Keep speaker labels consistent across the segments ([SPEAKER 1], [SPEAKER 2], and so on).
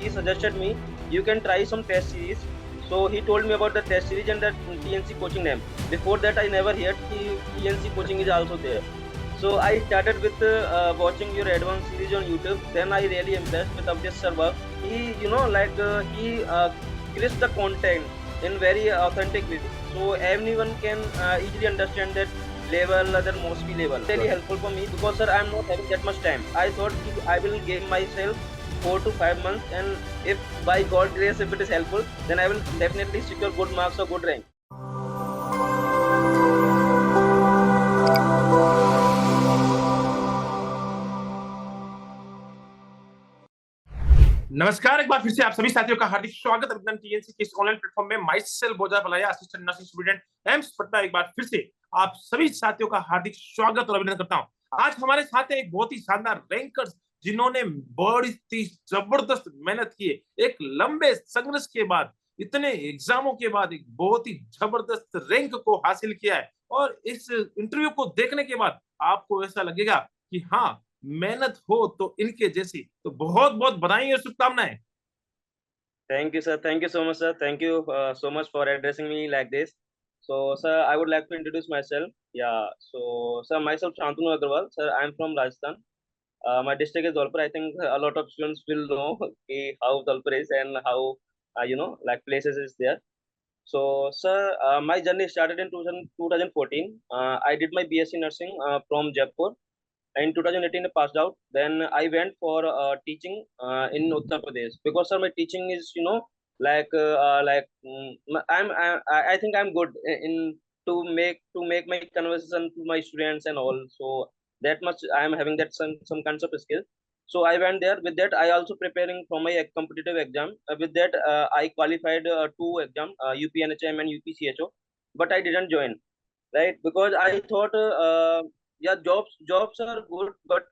[SPEAKER 1] he suggested me you can try some test series. So he told me about the test series and the TNC coaching name. Before that, I never heard TNC coaching is also there. So I started with watching your advanced series on YouTube. Then I really impressed with Abdesh sir work. He, he crisp the content in very authentic way. So anyone can easily understand that level, other mostly level. Really helpful for me because sir, I'm not having that much time. I thought I will give myself 4 to 5 months, and if by God grace, if it is helpful, then I will definitely secure good marks or good rank.
[SPEAKER 2] नमस्कार, एक बार फिर से आप सभी साथियों का हार्दिक स्वागत है टीएनसी के इस ऑनलाइन प्लेटफॉर्म में। माई सेल्फ बोजा बलाया, assistant nursing student AIIMS Patna. एक बार फिर से आप सभी साथियों का हार्दिक स्वागत और अभिनंदन करता हूं। आज हमारे साथ है एक बहुत ही शानदार रैंकर्स जिन्होंने बड़ी जबरदस्त मेहनत की है। एक लंबे संघर्ष के बाद, इतने एग्जामों के बाद एक बहुत ही जबरदस्त रैंक को हासिल किया है। और इस इंटरव्यू को देखने के बाद आपको ऐसा लगेगा कि हाँ, मेहनत हो तो इनके जैसी। तो बहुत बहुत बधाई और शुभकामनाएं।
[SPEAKER 1] Thank you, sir. Thank you so much, sir. Thank you so much for addressing me like this. So, sir, I would like to introduce myself. Yeah. So, sir, myself Shantanu Agarwal. Sir, I'm from Rajasthan. My district is Dholpur. I think a lot of students will know how Dholpur is and how like places is there. So, sir, my journey started in 2014. I did my BSc nursing from Jaipur. In 2018, I passed out. Then I went for teaching in Uttar Pradesh because sir, my teaching is I think I'm good in to make my conversation to my students and all. So that much I am having that some kinds of skill. So I went there. With that, I also preparing for my competitive exam. With that, I qualified two exam, UPNHM and UPCHO, but I didn't join, right? Because I thought yeah, jobs are good, but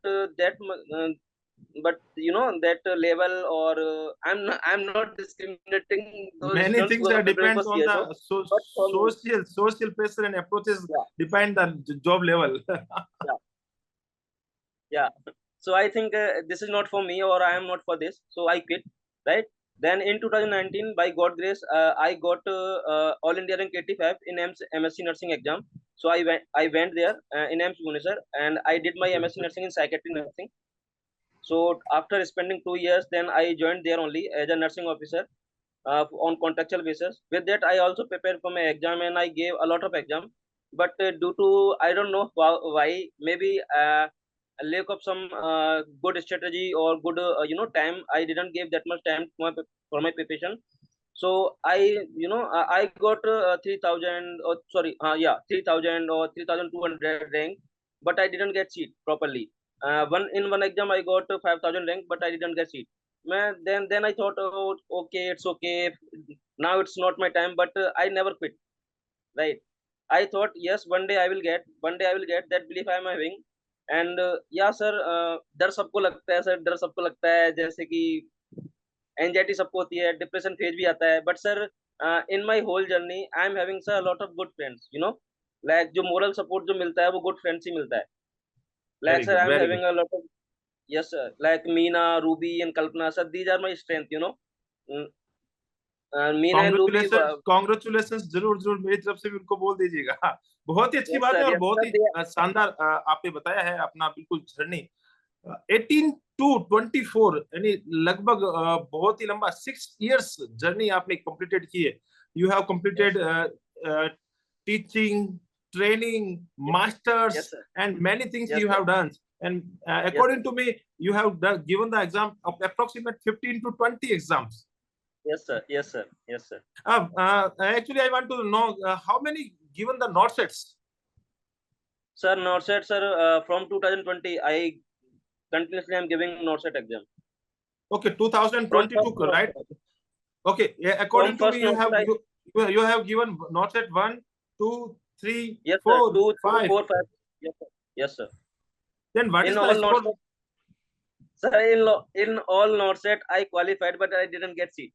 [SPEAKER 1] but that level, or I'm not discriminating those
[SPEAKER 2] Many
[SPEAKER 1] students
[SPEAKER 2] things
[SPEAKER 1] who are
[SPEAKER 2] are
[SPEAKER 1] preparing
[SPEAKER 2] depends
[SPEAKER 1] for
[SPEAKER 2] on the
[SPEAKER 1] CSO, but for me,
[SPEAKER 2] social pressure and approaches
[SPEAKER 1] yeah,
[SPEAKER 2] depend the job level.
[SPEAKER 1] yeah, yeah. So I think this is not for me, or I am not for this, so I quit, right? Then in 2019, by God grace, I got All India rank 85 in MSc nursing exam. So I went there in AIMS Bhubaneswar, and I did my MSc nursing in psychiatric nursing. So after spending 2 years, then I joined there only as a nursing officer on contractual basis. With that, I also prepared for my exam and I gave a lot of exam. But due to I don't know why, maybe a lack of some good strategy or good time, I didn't give that much time for my preparation. So I got 3,000, or sorry, yeah, 3,000 or 3,200 rank, but I didn't get seat properly. One exam I got 5,000 rank, but I didn't get seat. Man, then I thought, oh, okay, it's okay. Now it's not my time, but I never quit. Right? I thought, yes, one day I will get. One day I will get. That belief I am having. And yeah, sir, डर सबको लगता है, sir, डर सबको लगता है, जैसे कि एंजाइटी सबको होती है, डिप्रेशन फेज भी आता है, but sir in my whole journey I am having sir lot of good friends, like जो मोरल सपोर्ट जो मिलता है वो गुड फ्रेंड्स ही मिलता है. Like
[SPEAKER 2] Very
[SPEAKER 1] sir,
[SPEAKER 2] good,
[SPEAKER 1] I'm
[SPEAKER 2] very good.
[SPEAKER 1] having a lot of, yes sir, like Meena, Ruby and Kalpana sir, these are my strength. Mm, Meena and Ruby,
[SPEAKER 2] congratulation जरूर जरूर मेरी तरफ से भी उनको बोल दीजिएगा। बहुत ही अच्छी बात है और
[SPEAKER 1] yes
[SPEAKER 2] बहुत
[SPEAKER 1] sir,
[SPEAKER 2] ही
[SPEAKER 1] they
[SPEAKER 2] शानदार आपने बताया है अपना बिल्कुल जर्नी। 18 टू 24 यानी लगभग बहुत ही लंबा 6 इयर्स जर्नी आपने कंप्लीटेड की है। You have
[SPEAKER 1] yes
[SPEAKER 2] completed
[SPEAKER 1] sir,
[SPEAKER 2] teaching, training,
[SPEAKER 1] yes,
[SPEAKER 2] masters
[SPEAKER 1] yes sir,
[SPEAKER 2] and many things
[SPEAKER 1] yes
[SPEAKER 2] you
[SPEAKER 1] sir,
[SPEAKER 2] have done, and
[SPEAKER 1] yes sir,
[SPEAKER 2] according to me you have given the exam of approximate 15 to 20 exams.
[SPEAKER 1] yes sir, yes sir, yes sir.
[SPEAKER 2] Actually, I want to know how many given the not sets.
[SPEAKER 1] Sir, NORCET sir, from 2020, I continuously am giving NORCET exam.
[SPEAKER 2] Okay,
[SPEAKER 1] From first
[SPEAKER 2] 2022, right?
[SPEAKER 1] NORCET,
[SPEAKER 2] Okay, yeah,
[SPEAKER 1] from
[SPEAKER 2] according to me,
[SPEAKER 1] first NORCET,
[SPEAKER 2] you have given not set 1, 2, 3,
[SPEAKER 1] yes sir,
[SPEAKER 2] 4,
[SPEAKER 1] 2, 3,
[SPEAKER 2] 5.
[SPEAKER 1] 4, 5, yes sir, yes sir.
[SPEAKER 2] Then what is
[SPEAKER 1] In
[SPEAKER 2] the
[SPEAKER 1] all
[SPEAKER 2] score?
[SPEAKER 1] NORCET, sir, in all NORCET, I qualified, but I didn't get seat.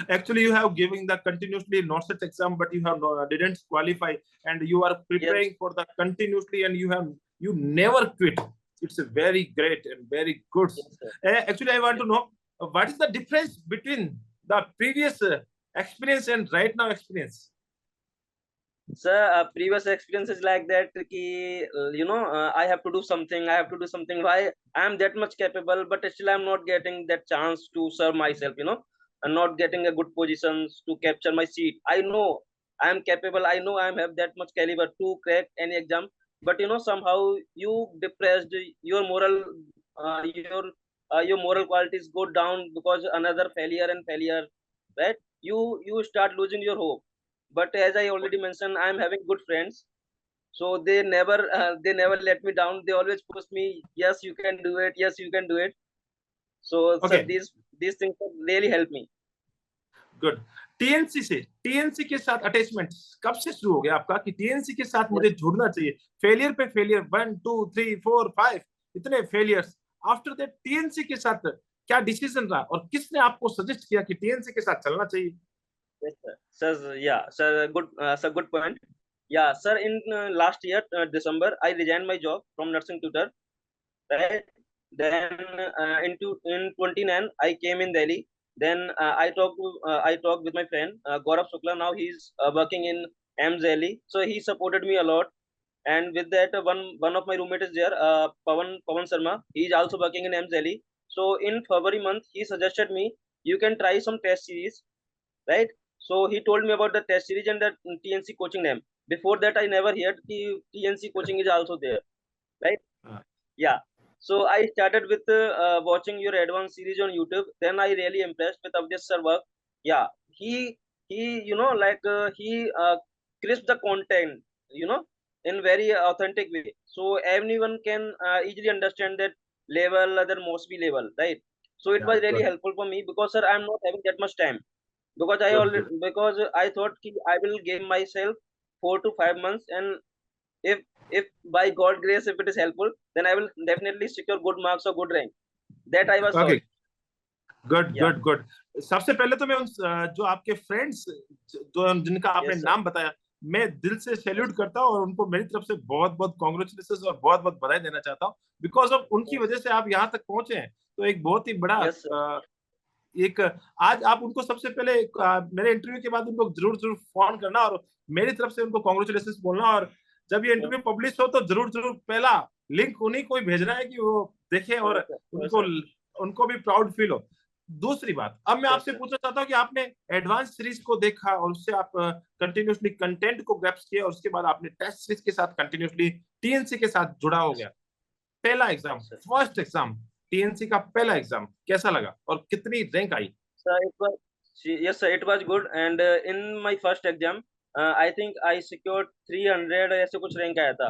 [SPEAKER 2] Actually, you have given the continuously not set exam, but you have didn't qualify, and you are
[SPEAKER 1] Yes,
[SPEAKER 2] preparing for the continuously, and you never quit. It's a very great and very good.
[SPEAKER 1] Yes, sir.
[SPEAKER 2] Actually, I want to know what is the difference between the previous experience and right now experience.
[SPEAKER 1] Sir, previous experience is like that ki, I have to do something, why I am that much capable, but still I'm not getting that chance to serve myself, I'm not getting a good positions to capture my seat. I know I am capable, I know I have that much caliber to crack any exam, but somehow you depressed, your moral your moral qualities go down because another failure and failure, right? You start losing your hope. But as I already mentioned, I'm having good friends, so they never let me down. They always push me, yes you can do it, yes you can do it. So sir,
[SPEAKER 2] Okay,
[SPEAKER 1] these things have really helped me.
[SPEAKER 2] Good. TNC के साथ attachment कब से शुरू हो गया आपका कि TNC के साथ
[SPEAKER 1] Yes,
[SPEAKER 2] मुझे जुड़ना चाहिए? फेलियर पे फेलियर, 1 2 3 4 5 इतने फेलियर्स, आफ्टर दैट टीएनसी के साथ क्या डिसीजन रहा और किसने आपको सजेस्ट किया कि टीएनसी के साथ चलना चाहिए?
[SPEAKER 1] yes sir. Sir, yeah sir, good point. Yeah sir, in last year December, I resigned my job from nursing tutor, right? Then in 29 I came in Delhi. Then I talked with my friend Gaurav Shukla. Now he's working in AIMS Delhi, so he supported me a lot. And with that, one of my roommates is there, Pawan Sharma. He is also working in AIMS Delhi. So in February month, he suggested me, you can try some test series, right? So he told me about the test series and the TNC coaching name. Before that, I never heard the TNC coaching is also there, right?
[SPEAKER 2] हाँ,
[SPEAKER 1] Yeah. So I started with watching your advanced series on YouTube. Then I really impressed with Avdesh sir work. Yeah, he he crisp the content, in very authentic way. So everyone can easily understand that level, other must be level, right? So it
[SPEAKER 2] yeah,
[SPEAKER 1] was really
[SPEAKER 2] good,
[SPEAKER 1] helpful for me because sir, I'm not having that much time, because
[SPEAKER 2] good,
[SPEAKER 1] I thought ki I will give myself 4 to 5 months, and if if by God grace, if it is helpful, then I will definitely secure good marks or good rank. That I was
[SPEAKER 2] okay,
[SPEAKER 1] thought.
[SPEAKER 2] Good
[SPEAKER 1] Yeah.
[SPEAKER 2] Good good. सबसे पहले तो मैं उन जो आपके friends जो जिनका आपने
[SPEAKER 1] Yes sir.
[SPEAKER 2] नाम बताया, मैं दिल से सैल्यूट करता हूँ और उनको मेरी तरफ से बहुत बहुत कॉन्ग्रेचुलेशन और बहुत बहुत बधाई देना चाहता हूँ, बिकॉज ऑफ उनकी
[SPEAKER 1] Yes.
[SPEAKER 2] वजह से आप यहाँ तक पहुंचे हैं। तो एक बहुत ही बड़ा
[SPEAKER 1] Yes sir.
[SPEAKER 2] एक आज आप उनको सबसे पहले मेरे इंटरव्यू के बाद उनको जरूर जरूर फोन करना और मेरी तरफ से उनको कॉन्ग्रेचुलेशन बोलना, और जब ये इंटरव्यू पब्लिश हो तो जरूर जरूर पहला लिंक उन्हीं को ही भेजना है कि वो देखें और
[SPEAKER 1] Yes sir. Yes
[SPEAKER 2] उनको
[SPEAKER 1] sir.
[SPEAKER 2] उनको भी प्राउड फील हो। दूसरी बात, अब मैं
[SPEAKER 1] Yes
[SPEAKER 2] आपसे
[SPEAKER 1] sir.
[SPEAKER 2] पूछना चाहता हूँ कि आपने एडवांस सीरीज को देखा और उससे आप कंटिन्यूसली कंटेंट को ग्रैप्स किया और उसके बाद आपने टेस्ट सीरीज के साथ कंटिन्यूसली टीएनसी के साथ जुड़ा हो गया। पहला exam,
[SPEAKER 1] Yes sir.
[SPEAKER 2] First exam, TNC का पहला एग्जाम कैसा लगा और कितनी rank I?
[SPEAKER 1] Sir, yes sir, it was good. And in my first exam, I think I secured 300 ऐसे कुछ rank आया था.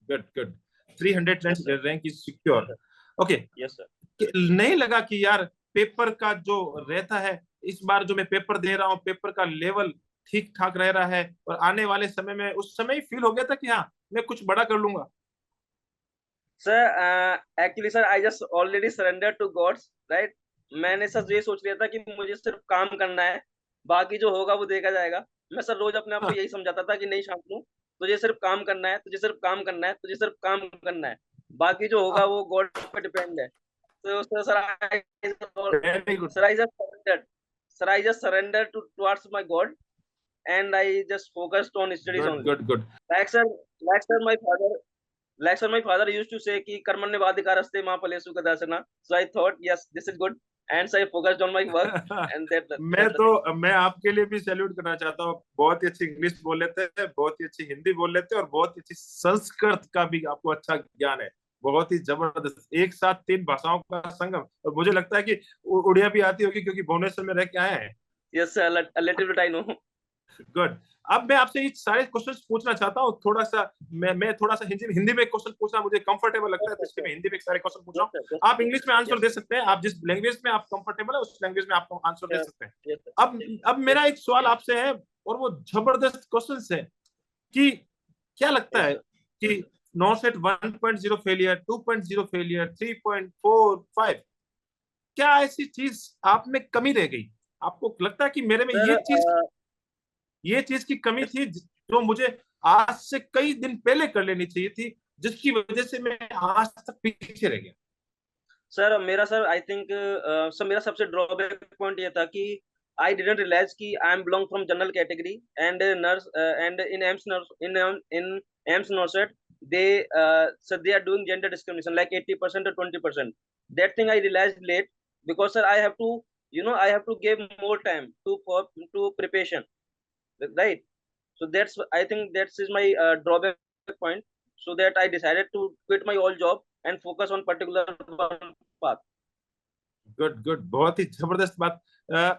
[SPEAKER 2] Good good, 300
[SPEAKER 1] Yes sir.
[SPEAKER 2] Rank is secure. Okay,
[SPEAKER 1] Yes sir.
[SPEAKER 2] नहीं लगा कि यार पेपर का जो रहता है, इस बार जो मैं पेपर दे रहा हूँ पेपर का लेवल ठीक ठाक रह रहा है और आने वाले समय में उस समय ही फील हो गया था कि हाँ मैं कुछ बड़ा कर लूंगा?
[SPEAKER 1] Sir, actually sir, I just already surrendered to gods, right? मैंने सर ये सोच लिया था कि मुझे सिर्फ काम करना है, बाकी जो होगा वो देखा जाएगा। मैं सर रोज अपने आप को
[SPEAKER 2] हाँ,
[SPEAKER 1] यही समझाता था कि नहीं शांतनु, तुझे सिर्फ काम करना है, तुझे सिर्फ काम करना है, तुझे सिर्फ काम करना है, बाकी जो होगा वो गॉड पे डिपेंड है। तो sir
[SPEAKER 2] very good,
[SPEAKER 1] sir, I just surrendered. Sir, I just surrendered towards my God, and I just focused on studies
[SPEAKER 2] good
[SPEAKER 1] only.
[SPEAKER 2] Good good,
[SPEAKER 1] Like sir, like sir, my father, my father used to say कि कर्मण्येवाधिकारस्ते मा फलेषु कदाचन. So I thought, yes, this is good, and so I focused on my work, and
[SPEAKER 2] मैं
[SPEAKER 1] that's the
[SPEAKER 2] तो
[SPEAKER 1] thing.
[SPEAKER 2] मैं आपके लिए भी सैल्यूट करना चाहता हूँ। बहुत ही अच्छी इंग्लिश बोल लेते हैं, बहुत ही अच्छी हिंदी बोल लेते हैं और बहुत ही अच्छी संस्कृत का भी आपको अच्छा ज्ञान है। बहुत ही जबरदस्त, एक साथ 3 भाषाओं का संगम। और मुझे लगता है कि उड़िया भी आती होगी क्योंकि भुवनेश्वर में रह के आए हैं।
[SPEAKER 1] Yes sir, a little bit I know.
[SPEAKER 2] Good. अब मैं आपसे ये सारे क्वेश्चंस पूछना चाहता हूँ। थोड़ा सा मैं थोड़ा सा हिंदी में क्वेश्चन पूछना मुझे कंफर्टेबल लगता है, तो इसलिए मैं हिंदी में सारे क्वेश्चन पूछ रहा
[SPEAKER 1] Yes sir,
[SPEAKER 2] हूँ।
[SPEAKER 1] yes
[SPEAKER 2] आप
[SPEAKER 1] sir,
[SPEAKER 2] इंग्लिश में आंसर
[SPEAKER 1] yes
[SPEAKER 2] दे
[SPEAKER 1] sir,
[SPEAKER 2] सकते हैं, आप जिस लैंग्वेज में आप कंफर्टेबल है उस लैंग्वेज में आप आंसर दे
[SPEAKER 1] yes,
[SPEAKER 2] सकते हैं।
[SPEAKER 1] yes sir,
[SPEAKER 2] अब मेरा एक सवाल आपसे है और वो जबरदस्त क्वेश्चन है कि क्या लगता
[SPEAKER 1] yes
[SPEAKER 2] है
[SPEAKER 1] sir.
[SPEAKER 2] कि नॉर्सेट 1.0 फेलियर, 2.0 फेलियर, 3.45, क्या ऐसी चीज आप में कमी रह गई? आपको लगता है कि मेरे में
[SPEAKER 1] Sir,
[SPEAKER 2] ये चीज की कमी
[SPEAKER 1] yes,
[SPEAKER 2] थी जो मुझे आज से कई दिन पहले कर लेनी चाहिए थी, जिसकी वजह से मैं आज तक पीछे रह गया?
[SPEAKER 1] सर आई थिंक सर मेरा सबसे ड्रॉबैक पॉइंट ये था कि आई डिडंट रियलाइज कि I am belong from general category and nurse and in AIIMS nurse in AIIMS नॉर्सेट they so they are doing gender discrimination like 80% or 20%. That thing I realized late because sir I have to, you know, I have to give more time to preparation, right? So that's, I think that's is my drawback point. So that I decided to quit my old job and focus on particular one path.
[SPEAKER 2] Good good, बहुत ही जबरदस्त बात।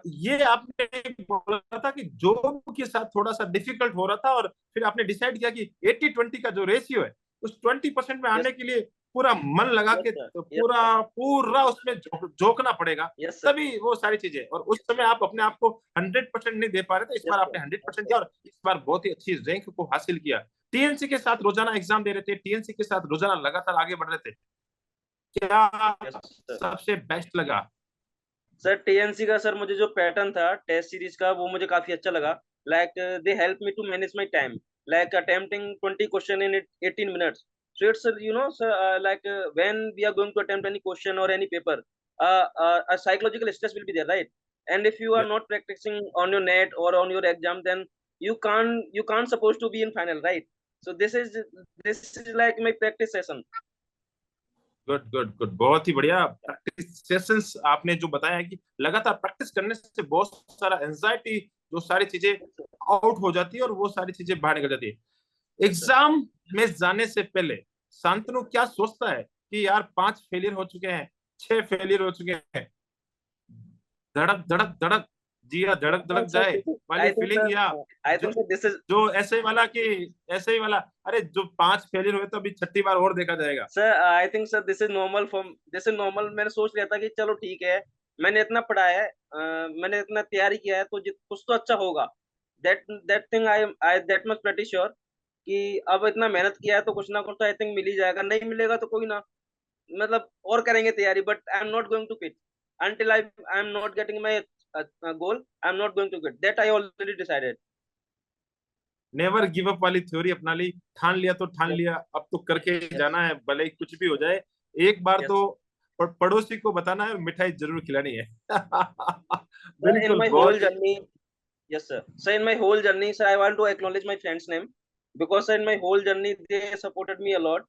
[SPEAKER 2] ये आपने बोला था कि job के साथ थोड़ा सा डिफिकल्ट हो रहा था और फिर आपने डिसाइड किया कि 80-20 का जो रेशियो है उस 20% में
[SPEAKER 1] Yes,
[SPEAKER 2] आने के लिए पूरा मन लगा
[SPEAKER 1] yes
[SPEAKER 2] के
[SPEAKER 1] sir,
[SPEAKER 2] तो
[SPEAKER 1] yes sir,
[SPEAKER 2] पूरा उसमें झोंकना पड़ेगा,
[SPEAKER 1] yes sir,
[SPEAKER 2] तभी वो सारी चीजें। और उस समय आप अपने आप को 100% नहीं दे पा रहे थे, इस
[SPEAKER 1] yes
[SPEAKER 2] बार
[SPEAKER 1] sir,
[SPEAKER 2] आपने 100% दिया और इस बार बहुत ही अच्छी रैंक को हासिल किया। टीएनसी के साथ रोजाना एग्जाम दे रहे थे, टीएनसी के साथ रोजाना लगातार आगे बढ़ रहे थे, क्या
[SPEAKER 1] yes sir.
[SPEAKER 2] सबसे बेस्ट लगा?
[SPEAKER 1] सर टीएनसी का सर मुझे जो पैटर्न था टेस्ट सीरीज का वो मुझे काफी अच्छा लगा। Like they help me to manage my time, like attempting 20 question in 18 minutes. So it's you know so, like when we are going to attempt any question or any paper, a psychological stress will be there, right? And if you are not practicing on your net or on your exam, then you can't supposed to be in final, right? So this is like my practice session.
[SPEAKER 2] Good good good, बहुत ही बढ़िया। Practice sessions आपने जो बताया है कि लगातार practice करने से बहुत सारा एंजाइटी, जो सारी चीजें आउट हो जाती है और वो सारी चीजें बाहर निकल जाती है।
[SPEAKER 1] Yes sir.
[SPEAKER 2] एग्जाम में जाने से पहले शांतनु क्या सोचता है कि यार 5 फेलियर हो चुके हैं, 6 फेलियर हो चुके हैं, धड़क धड़क धड़क, जी हाँ, धड़क धड़क
[SPEAKER 1] Sir,
[SPEAKER 2] जाए वाली
[SPEAKER 1] I think sir,
[SPEAKER 2] फीलिंग, या
[SPEAKER 1] I
[SPEAKER 2] जो
[SPEAKER 1] think sir, this is
[SPEAKER 2] जो ऐसे ही वाला कि ऐसे ही वाला, अरे जो 5 फेलियर हुए तो अभी छठी बार और देखा जाएगा?
[SPEAKER 1] Sir I think sir this is normal for this is normal. मैंने सोच लिया था कि चलो ठीक है, मैंने इतना पढ़ा है, मैंने इतना तैयारी किया है, तो कुछ तो अच्छा होगा। That that thing I that much pretty sure कि अब इतना मेहनत किया है तो कुछ ना कुछ तो आई थिंक मिल ही जाएगा, नहीं मिलेगा तो कोई ना, मतलब और करेंगे तैयारी। But I am not going to quit until I am not getting my goal. I am not going to quit. That I already decided.
[SPEAKER 2] Never give up वाली थ्योरी अपना ली, ठान लिया तो ठान
[SPEAKER 1] Yes,
[SPEAKER 2] लिया, अब तो करके ही
[SPEAKER 1] yes,
[SPEAKER 2] जाना है, भले ही कुछ भी हो जाए। एक बार
[SPEAKER 1] yes.
[SPEAKER 2] तो पड़ोसी को बताना है, मिठाई जरूर खिलानी है।
[SPEAKER 1] Sir, in
[SPEAKER 2] बिल्कुल,
[SPEAKER 1] my whole
[SPEAKER 2] बहुत ही
[SPEAKER 1] journey, yes, sir. So in my whole journey, sir, I want to acknowledge my friends' name because sir, in my whole journey they supported me a lot.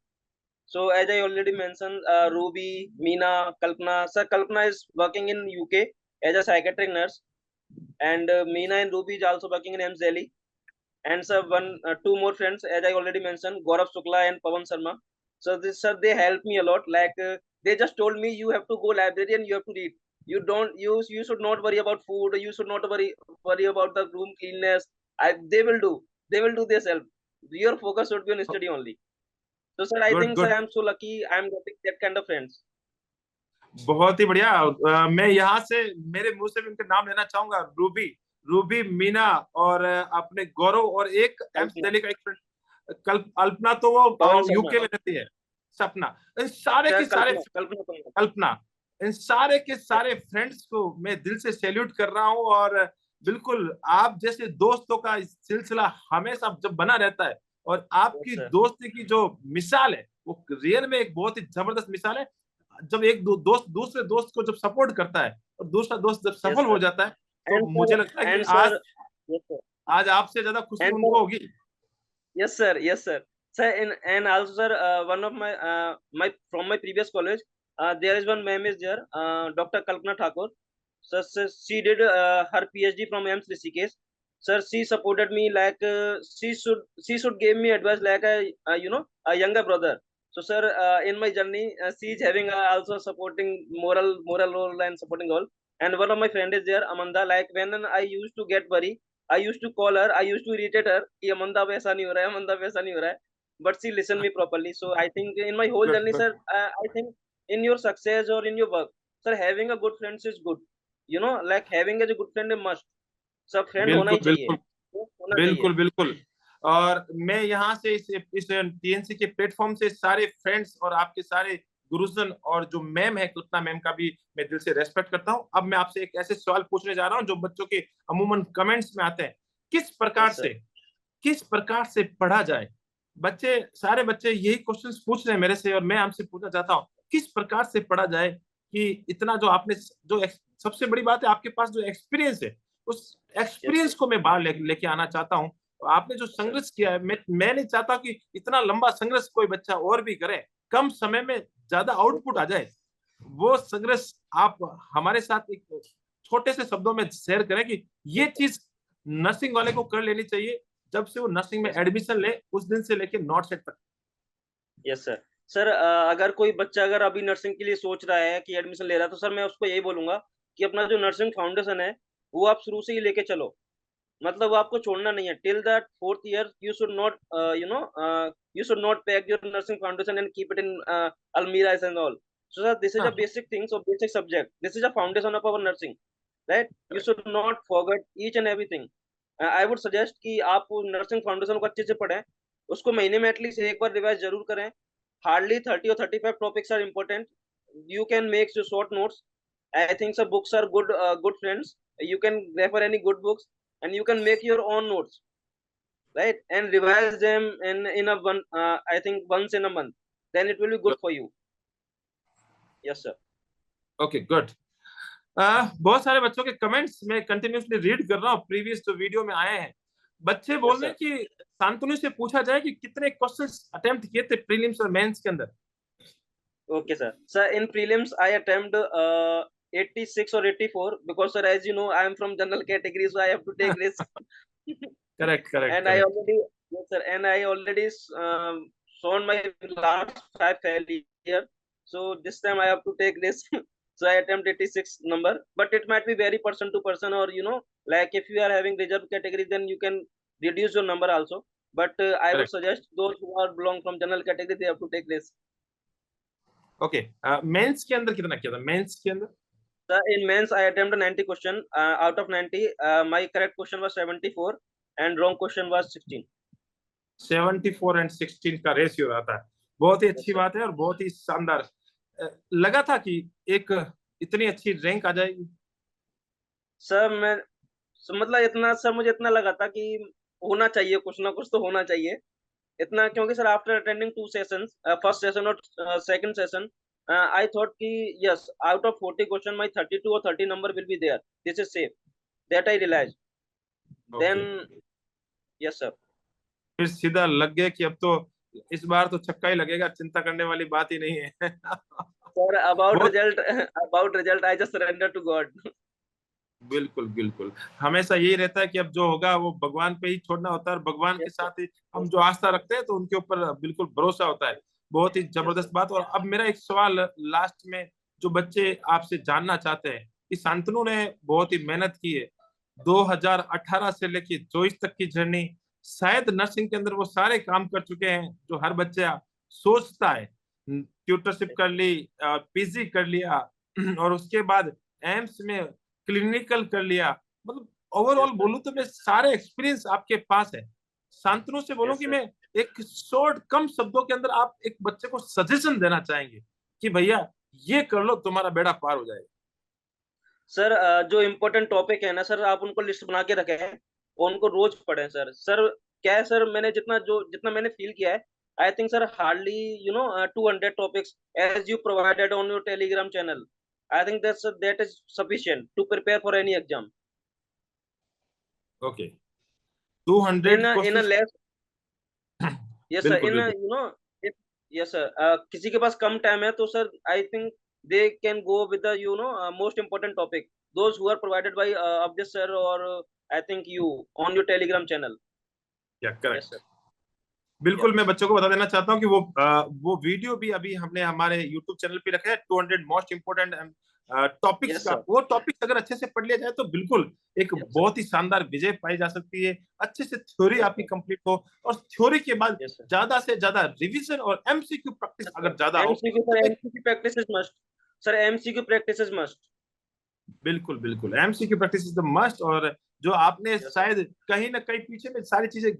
[SPEAKER 1] So as I already mentioned, Ruby, Meena, Kalpana. Sir, Kalpana is working in UK as a psychiatric nurse, and Meena and Ruby is also working in AIIMS Delhi. And sir, two more friends, as I already mentioned, Gaurav Shukla and Pawan Sharma. So this, sir, they helped me a lot. Like they just told me, you have to go library and you have to read. You should not worry about food. You should not worry about the room cleanness. They will do themselves. Your focus should be on study only. So sir, I
[SPEAKER 2] good
[SPEAKER 1] think sir,
[SPEAKER 2] good,
[SPEAKER 1] I'm so lucky. I'm getting that kind of friends.
[SPEAKER 2] बहुत ही बढ़िया। मैं यहाँ से मेरे मुंह से भी उनके नाम लेना चाहूंगा, रूबी, रूबी, मीना और अपने गौरव, और एक एम्स
[SPEAKER 1] Kalpana,
[SPEAKER 2] दिल्ली का एक फ्रेंड अल्पना, तो
[SPEAKER 1] Pawan
[SPEAKER 2] वो
[SPEAKER 1] Sharma,
[SPEAKER 2] यूके में रहती है, सपना। इन सारे
[SPEAKER 1] sir,
[SPEAKER 2] के सारे,
[SPEAKER 1] Kalpana Pawan.
[SPEAKER 2] कल्पना, इन सारे के
[SPEAKER 1] Yes,
[SPEAKER 2] सारे फ्रेंड्स को मैं दिल से सैल्यूट कर रहा हूँ। और बिल्कुल आप जैसे दोस्तों का इस सिलसिला हमेशा जब बना रहता है, और
[SPEAKER 1] yes,
[SPEAKER 2] आपकी
[SPEAKER 1] sir.
[SPEAKER 2] दोस्ती की जो मिसाल है वो रियल में एक बहुत ही जबरदस्त मिसाल है। जब एक दोस्त दूसरे दोस्त को जब सपोर्ट करता है और दूसरा दोस्त जब
[SPEAKER 1] Yes,
[SPEAKER 2] सफल हो
[SPEAKER 1] sir.
[SPEAKER 2] जाता है, तो
[SPEAKER 1] And
[SPEAKER 2] मुझे
[SPEAKER 1] sir,
[SPEAKER 2] लगता है कि
[SPEAKER 1] and
[SPEAKER 2] आज
[SPEAKER 1] sir, yes, sir.
[SPEAKER 2] आज आपसे ज्यादा खुशी
[SPEAKER 1] And
[SPEAKER 2] उनको
[SPEAKER 1] sir,
[SPEAKER 2] होगी।
[SPEAKER 1] yes, sir. Yes, sir. Sir, and also, sir, one of my from my previous college, there is one ma'am is there, Dr. Kalpana Thakur. Sir, she did her PhD from AIIMS Rishikesh. Sir, she supported me like she should give me advice like a you know a younger brother. So, sir, in my journey, she is having also supporting moral role and supporting role. And one of my friend is there, Amanda. Like when I used to get worried, I used to call her, I used to irritate her कि अमंदा वैसा नहीं हो रहा है, अमंदा वैसा नहीं हो रहा है, but she listened me properly. So I think in my whole
[SPEAKER 2] good
[SPEAKER 1] journey,
[SPEAKER 2] good,
[SPEAKER 1] sir, I think in your success or in your work, sir, having a good friends is good. You know, like having a good friend is must. सब friend होना
[SPEAKER 2] बिल्कुल
[SPEAKER 1] ही चाहिए,
[SPEAKER 2] बिल्कुल,
[SPEAKER 1] होना चाहिए।
[SPEAKER 2] बिल्कुल बिल्कुल। और मैं यहाँ से इस टीएनसी के प्लेटफॉर्म से सारे फ्रेंड्स और आपके सारे गुरुजन और जो मैम है कल्पना मैम का भी मैं दिल से रेस्पेक्ट करता हूँ। अब मैं आपसे एक ऐसे सवाल पूछने जा रहा हूँ जो बच्चों के अमूमन कमेंट्स में आते हैं। किस प्रकार
[SPEAKER 1] Yes, sir.
[SPEAKER 2] से किस प्रकार से पढ़ा जाए बच्चे, सारे बच्चे यही क्वेश्चंस पूछ रहे हैं मेरे से, और मैं आपसे पूछना चाहता हूँ किस प्रकार से पढ़ा जाए कि इतना जो आपने सबसे बड़ी बात है, आपके पास जो एक्सपीरियंस है, उस
[SPEAKER 1] यस
[SPEAKER 2] एक्सपीरियंस को मैं बाहर लेके आना चाहता हूँ। आपने जो
[SPEAKER 1] सर।
[SPEAKER 2] संघर्ष किया है, मैं नहीं चाहता कि इतना लंबा संघर्ष कोई बच्चा और भी करे, कम समय में ज्यादा आउटपुट आ जाए। वो संघर्ष आप हमारे साथ एक छोटे से शब्दों में शेयर करें कि ये चीज नर्सिंग वाले को कर लेनी चाहिए जब से वो नर्सिंग में
[SPEAKER 1] यस
[SPEAKER 2] एडमिशन ले, उस दिन से लेके नॉट सेट तक।
[SPEAKER 1] Yes sir. सर अगर कोई बच्चा अगर अभी नर्सिंग के लिए सोच रहा है कि एडमिशन ले रहा है, तो सर मैं उसको यही बोलूंगा कि अपना जो नर्सिंग फाउंडेशन है वो आप शुरू से ही लेके चलो। मतलब वो आपको छोड़ना नहीं है। Till that fourth year you should not you should not pack your nursing foundation and keep it in almiras and all. So sir, this is a
[SPEAKER 2] हाँ,
[SPEAKER 1] basic things or basic subject. This is a foundation of our nursing, right? You
[SPEAKER 2] correct.
[SPEAKER 1] should not forget each and everything. I would suggest कि आप nursing foundation को अच्छे से पढ़ें, उसको महीने में एटलीस्ट एक बार रिवाइज जरूर करें। Hardly 30 or 35 topics are important. You can make your short notes. I think sir books are good friends. You can refer any good books and you can make your own notes, right? And revise them in a one I think once in a month. Then it will be good for you. Yes sir.
[SPEAKER 2] Okay, good. बहुत सारे बच्चों के comments मैं continuously read कर रहा हूँ, previous जो video में आए हैं। बच्चे
[SPEAKER 1] Yes
[SPEAKER 2] बोल रहे
[SPEAKER 1] sir.
[SPEAKER 2] हैं कि शांतनु से पूछा जाए कि कितने क्वेश्चंस अटेम्प्ट किए थे प्रीलिम्स और मेंस के अंदर।
[SPEAKER 1] Okay sir. Sir, in prelims I attempt 86 or 84 because sir, as you know, I am from general category, so I have to take risk.
[SPEAKER 2] Correct, correct,
[SPEAKER 1] And I
[SPEAKER 2] correct.
[SPEAKER 1] already, yes sir, and I already shown my last 5 failure. So this time I have to take risk. So I attempt 86 number, but it might be very person to person, or like if you are having reserve category, then you can reduce your number also. But I would
[SPEAKER 2] correct,
[SPEAKER 1] suggest those who are belong from general category, they have to take risk.
[SPEAKER 2] Okay. Mains के अंदर कितना किया था, mains के अंदर?
[SPEAKER 1] Sir, in mains, I attempted 90 question. Out of 90, my correct question was 74 and wrong question was 16.
[SPEAKER 2] 74 and 16 का ratio रहा था। बहुत ही
[SPEAKER 1] Yes,
[SPEAKER 2] अच्छी
[SPEAKER 1] sir.
[SPEAKER 2] बात है और बहुत ही शानदार। लगा था कि एक इतनी अच्छी रैंक आ जाएगी?
[SPEAKER 1] सर मतलब इतना सर मुझे इतना लगा था कि होना चाहिए, कुछ ना कुछ तो होना चाहिए इतना, क्योंकि sir after attending 2 sessions, first session और सेकंड सेशन, आई थॉट कि yes, out of 40 question my 32 और 30 number will be there, this is safe, that I realise then.
[SPEAKER 2] Okay.
[SPEAKER 1] Yes sir.
[SPEAKER 2] फिर सीधा लग गए कि अब तो इस बार तो छक्का ही लगेगा, चिंता करने वाली बात ही नहीं है।
[SPEAKER 1] सर अबाउट
[SPEAKER 2] बहुत,
[SPEAKER 1] result about result I just surrender to God.
[SPEAKER 2] बिल्कुल, बिल्कुल। हमेशा यही रहता है कि अब जो होगा वो भगवान पे ही छोड़ना होता है, और भगवान के
[SPEAKER 1] यस सर।
[SPEAKER 2] साथ ही हम जो आस्था रखते हैं तो उनके ऊपर बिल्कुल भरोसा होता है। बहुत ही
[SPEAKER 1] यस
[SPEAKER 2] जबरदस्त
[SPEAKER 1] सर।
[SPEAKER 2] बात। और अब मेरा एक सवाल लास्ट में, जो बच्चे आपसे जानना चाहते हैं कि शांतनु ने बहुत ही मेहनत की है, 2018 से लेके 24 तक की जर्नी, शायद नर्सिंग के अंदर वो सारे काम कर चुके हैं जो हर बच्चा सोचता है। ट्यूटरशिप कर ली, पीजी कर लिया, और उसके बाद एम्स में क्लिनिकल कर लिया। मतलब
[SPEAKER 1] यस
[SPEAKER 2] ओवरऑल
[SPEAKER 1] सर।
[SPEAKER 2] बोलूं तो मैं सारे एक्सपीरियंस आपके पास है। शांतनु से बोलूं
[SPEAKER 1] यस
[SPEAKER 2] कि
[SPEAKER 1] सर।
[SPEAKER 2] मैं एक शॉर्ट कम शब्दों के अंदर आप एक बच्चे को सजेशन देना चाहेंगे कि भैया ये कर लो, तुम्हारा बेड़ा पार हो जाएगा।
[SPEAKER 1] सर जो इम्पोर्टेंट टॉपिक है ना सर, आप उनको लिस्ट बना के रखें और उनको रोज पढ़ें सर। सर क्या है सर, मैंने जितना मैंने फील किया है, I think sir hardly 200 topics as you provided on your Telegram channel. I think that is sufficient to prepare for any exam
[SPEAKER 2] okay, 200
[SPEAKER 1] in a
[SPEAKER 2] questions.
[SPEAKER 1] less। Yes sir,
[SPEAKER 2] बिल्कुल,
[SPEAKER 1] इन
[SPEAKER 2] बिल्कुल।
[SPEAKER 1] Yes sir, किसी के पास कम time है तो sir I think they can go with the most important topic, those who are provided by Awadhesh sir और I think you on your Telegram channel.
[SPEAKER 2] Yeah
[SPEAKER 1] yes
[SPEAKER 2] correct.
[SPEAKER 1] Sir. Yeah
[SPEAKER 2] बिल्कुल, मैं बच्चों को बता देना चाहता हूँ कि वो वीडियो भी अभी हमने हमारे यूट्यूब चैनल पे रखा है, 200 मोस्ट इम्पोर्टेंट टॉपिक्स
[SPEAKER 1] यस
[SPEAKER 2] का।
[SPEAKER 1] सर।
[SPEAKER 2] वो टॉपिक्स अगर अच्छे से पढ़ लिया जाए तो बिल्कुल एक
[SPEAKER 1] यस सर।
[SPEAKER 2] बहुत ही शानदार विजय पाई जा सकती है। अच्छे से थ्योरी
[SPEAKER 1] यस
[SPEAKER 2] आपकी
[SPEAKER 1] सर।
[SPEAKER 2] कंप्लीट हो, और थ्योरी के बाद
[SPEAKER 1] यस सर।
[SPEAKER 2] ज्यादा से ज्यादा रिवीजन और एमसीक्यू प्रैक्टिस
[SPEAKER 1] यस
[SPEAKER 2] अगर ज्यादा
[SPEAKER 1] सर,
[SPEAKER 2] हो
[SPEAKER 1] एमसीक्यू सर,
[SPEAKER 2] तो एक,
[SPEAKER 1] MCQ practice is must. Sir MCQ practice is must.
[SPEAKER 2] बिल्कुल, बिल्कुल MCQ practice is the must. और जो आपने
[SPEAKER 1] यस सर।
[SPEAKER 2] शायद कहीं ना कहीं पीछे में सारी चीजें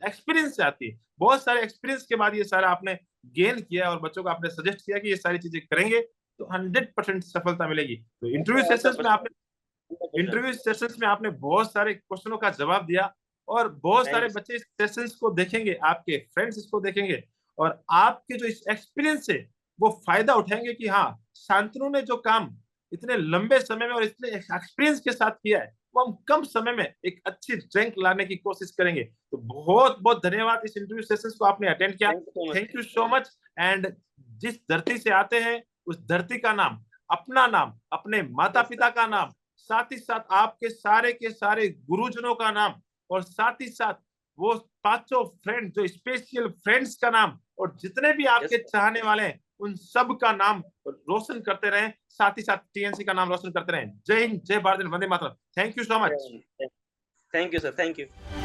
[SPEAKER 2] एक्सपीरियंस से आती है, बहुत सारे एक्सपीरियंस के बाद ये सारा आपने गेन किया, और बच्चों को आपने सजेस्ट किया कि ये सारी चीजें करेंगे तो 100% सफलता मिलेगी। तो
[SPEAKER 1] यस सर, 100%।
[SPEAKER 2] इंटरव्यू सेशंस में आपने बहुत सारे क्वेश्चनों का जवाब दिया। और बहुत
[SPEAKER 1] Thank
[SPEAKER 2] सारे
[SPEAKER 1] you.
[SPEAKER 2] बच्चे इस सेशंस को देखेंगे, आपके फ्रेंड्स इसको देखेंगे और आपके जो इस एक्सपीरियंस है वो फायदा उठाएंगे कि हाँ, शांतनु ने जो काम इतने लंबे समय में और इतने एक्सपीरियंस के साथ किया है वो हम कम समय में एक अच्छी रैंक लाने की कोशिश करेंगे। तो बहुत बहुत धन्यवाद इस इंटरव्यू सेशंस को आपने अटेंड किया।
[SPEAKER 1] Thank you so much.
[SPEAKER 2] Thank you so much. And जिस धरती से आते हैं उस धरती का नाम, अपना नाम, अपने माता पिता का नाम, साथ ही साथ आपके सारे के सारे गुरुजनों का नाम और साथ ही साथ वो पांचों फ्रेंड जो स्पेशल फ्रेंड्स का नाम और जितने भी आपके
[SPEAKER 1] Yes,
[SPEAKER 2] चाहने वाले हैं उन सब का नाम रोशन करते रहें, साथ ही साथ टीएनसी का नाम रोशन करते रहें। जय हिंद, जय भारत, वंदे मातरम। Thank you so much.
[SPEAKER 1] thank you, sir. Thank you.